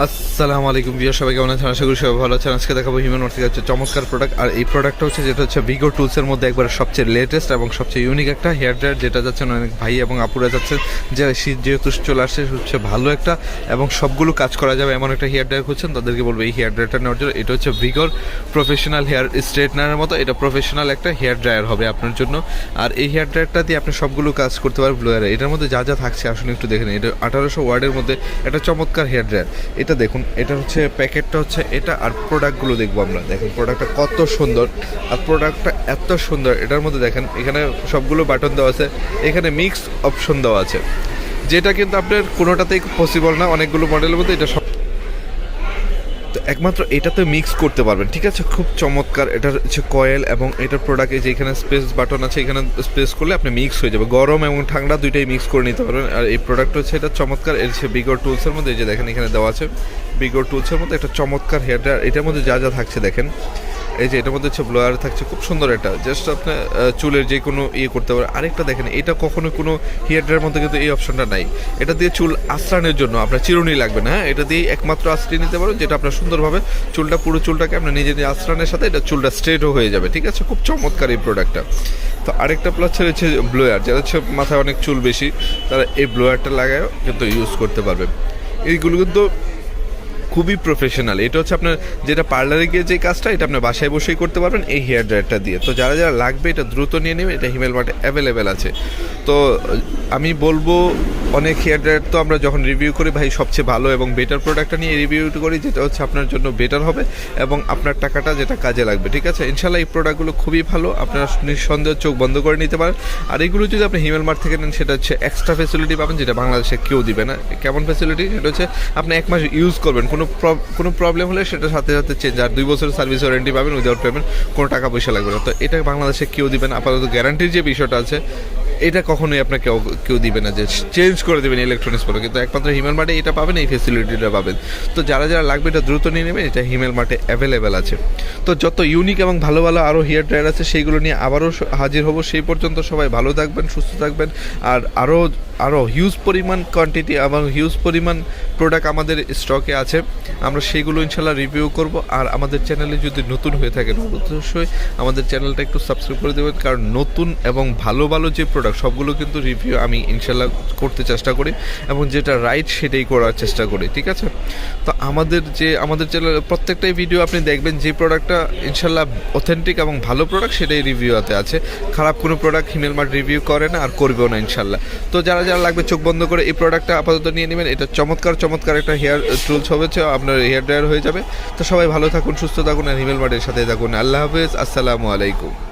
আসসালামু আলাইকুম ভিউয়ার, সবাই কেমন আছেন? আশা করি সবাই ভালো আছেন। আজকে দেখাবো হিউম্যান মার্ট থেকে হচ্ছে চমৎকার প্রোডাক্ট। আর এই প্রোডাক্টটা হচ্ছে যেটা হচ্ছে ভিগর টুলসের মধ্যে একবার সবচেয়ে লেটেস্ট এবং সবচেয়ে ইউনিক একটা হেয়ার ড্রায়ার, যেটা যাচ্ছেন অনেক ভাই এবং আপুরা যাচ্ছেন যে শীত যেহেতু চলে আসছে, হচ্ছে ভালো একটা এবং সবগুলো কাজ করা যাবে এমন একটা হেয়ার ড্রায়ার খুঁজছেন, তাদেরকে বলবো এই হেয়ার ড্রায়ারটা নেওয়ার জন্য। এটা হচ্ছে ভিগর প্রফেশনাল হেয়ার স্ট্রেটনারের মতো, এটা প্রফেশনাল একটা হেয়ার ড্রায়ার হবে আপনার জন্য। আর এই হেয়ার ড্রায়ারটা দিয়ে আপনি সবগুলো কাজ করতে পারবেন ব্লোয়ারে। এটার মধ্যে যা যা থাকছে আসলে একটু দেখে নিন। এটা 1800 ওয়ার্ডের মধ্যে একটা চমৎকার হেয়ার ড্রায়ার। এটা দেখুন, এটা হচ্ছে প্যাকেটটা হচ্ছে এটা, আর প্রোডাক্টগুলো দেখবো আমরা। দেখেন প্রোডাক্টটা কত সুন্দর, আর প্রোডাক্টটা এত সুন্দর। এটার মধ্যে দেখেন এখানে সবগুলো বাটন দেওয়া আছে, এখানে মিক্স অপশন দেওয়া আছে, যেটা কিন্তু আপনার কোনোটাতেই পসিবল না অনেকগুলো মডেলের মধ্যে। এটা সব তো একমাত্র এটাতে মিক্স করতে পারবেন, ঠিক আছে? খুব চমৎকার। এটার হচ্ছে কয়েল এবং এটার প্রোডাক্ট, এই যে এখানে স্পেস বাটন আছে, এখানে স্পেস করলে আপনি মিক্স হয়ে যাবে, গরম এবং ঠান্ডা দুইটাই মিক্স করে নিতে পারবেন। আর এই প্রোডাক্ট হচ্ছে এটা চমৎকার। এর হচ্ছে ভিগর টুলসের মধ্যে, এই যে দেখেন এখানে দেওয়া আছে ভিগর টুলসের মধ্যে একটা চমৎকার হেয়ার ড্রায়ার। এটার মধ্যে যা যা থাকছে দেখেন, এই যে এটার মধ্যে হচ্ছে ব্লোয়ার থাকছে, খুব সুন্দর। এটা জাস্ট আপনি চুলের যে কোনো ইয়ে করতে পারেন। আরেকটা দেখেন, এটা কখনো কোনো হেয়ার ড্রায়ারের মধ্যে কিন্তু এই অপশনটা নাই। এটা দিয়ে চুল আঁচড়ানোর জন্য আপনার চিরুনি লাগবে না, হ্যাঁ, এটা দিয়ে একমাত্র আঁচড়িয়ে নিতে পারেন, যেটা আপনার সুন্দরভাবে চুলটা, পুরো চুলটাকে আপনার নিজে আঁচড়ানোর সাথে এটা চুলটা স্ট্রেটও হয়ে যাবে, ঠিক আছে? খুব চমৎকার এই প্রোডাক্টটা। তো আরেকটা প্লাস হচ্ছে ব্লোয়ার, যারা হচ্ছে মাথায় অনেক চুল বেশি, তারা এই ব্লোয়ারটা লাগায়ও কিন্তু ইউজ করতে পারবে। এইগুলো কিন্তু খুবই প্রফেশনাল। এটা হচ্ছে আপনার যেটা পার্লারে গিয়ে যে কাজটা, এটা আপনার বাসায় বসেই করতে পারবেন এই হেয়ার ড্রায়ারটা দিয়ে। তো যারা যারা লাগবে এটা দ্রুত নিয়ে নেবে, এটা হিমেল মার্টে অ্যাভেলেবেল আছে। তো আমি বলবো, অনেক হেয়ার ড্রায়ার তো আমরা যখন রিভিউ করি ভাই, সবচেয়ে ভালো এবং বেটার প্রোডাক্টটা নিয়ে রিভিউ করি, যেটা হচ্ছে আপনার জন্য বেটার হবে এবং আপনার টাকাটা যেটা কাজে লাগবে, ঠিক আছে? ইনশাল্লাহ এই প্রোডাক্টগুলো খুবই ভালো, আপনারা নিঃসন্দেহ চোখ বন্ধ করে নিতে পারেন। আর এগুলো যদি আপনি হিমেল মার্ট থেকে নেন, সেটা হচ্ছে এক্সট্রা ফেসিলিটি পাবেন, যেটা বাংলাদেশে কেউ দিবে না। কেমন ফেসিলিটি? সেটা হচ্ছে আপনি 1 মাস ইউজ করবেন, কোনো প্রবলেম হলে সেটা সাথে সাথে চেঞ্জ। আর 2 বছরের সার্ভিস ওয়ারেন্টি পাবেন উইদাউট পেমেন্ট, কোনো টাকা পয়সা লাগবে না। তো এটা বাংলাদেশে কেউ দিবে না। আপাতত গ্যারান্টির যে বিষয়টা আছে, এটা কখনোই আপনাকে কেউ দিবে না যে চেঞ্জ করে দেবেন ইলেকট্রনিক্স পরে, কিন্তু একমাত্র হিমেল মার্টে এটা পাবেন, এই ফেসিলিটিটা পাবেন। তো যারা যারা লাগবে এটা দ্রুত নিয়ে নেবেন, এটা হিমেল মার্টে অ্যাভেলেবেল আছে। তো যত ইউনিক এবং ভালো ভালো আরও হেয়ার ড্রায়ার আছে, সেইগুলো নিয়ে আবারও হাজির হব। সেই পর্যন্ত সবাই ভালো থাকবেন, সুস্থ থাকবেন। আর আরও হিউজ পরিমাণ কোয়ান্টিটি এবং হিউজ পরিমাণ প্রোডাক্ট আমাদের স্টকে আছে, আমরা সেইগুলো ইনশাল্লাহ রিভিউ করব। আর আমাদের চ্যানেলে যদি নতুন হয়ে থাকেন, অবশ্যই আমাদের চ্যানেলটা একটু সাবস্ক্রাইব করে দেবেন, কারণ নতুন এবং ভালো ভালো যে প্রোডাক্ট সবগুলো কিন্তু রিভিউ আমি ইনশাল্লাহ করতে চেষ্টা করি এবং যেটা রাইট সেটাই করার চেষ্টা করি, ঠিক আছে? তো আমাদের চ্যানেলের প্রত্যেকটাই ভিডিও আপনি দেখবেন, যে প্রোডাক্টটা ইনশাল্লাহ অথেন্টিক এবং ভালো প্রোডাক্ট সেটাই রিভিউতে আছে। খারাপ কোনো প্রোডাক্ট হিমেল মার্ট রিভিউ করে না আর করবেও না ইনশাল্লাহ। তো যারা যারা লাগবে চোখ বন্ধ করে এই প্রোডাক্টটা আপাতত নিয়ে নেবেন। এটা চমৎকার একটা হেয়ার টুলস হবে, আপনার হেয়ার ড্রায়ার হয়ে যাবে। তো সবাই ভালো থাকুন, সুস্থ থাকুন, আর হিমেল মার্টের সাথে থাকুন। আল্লাহ হাফেজ, আসসালামু আলাইকুম।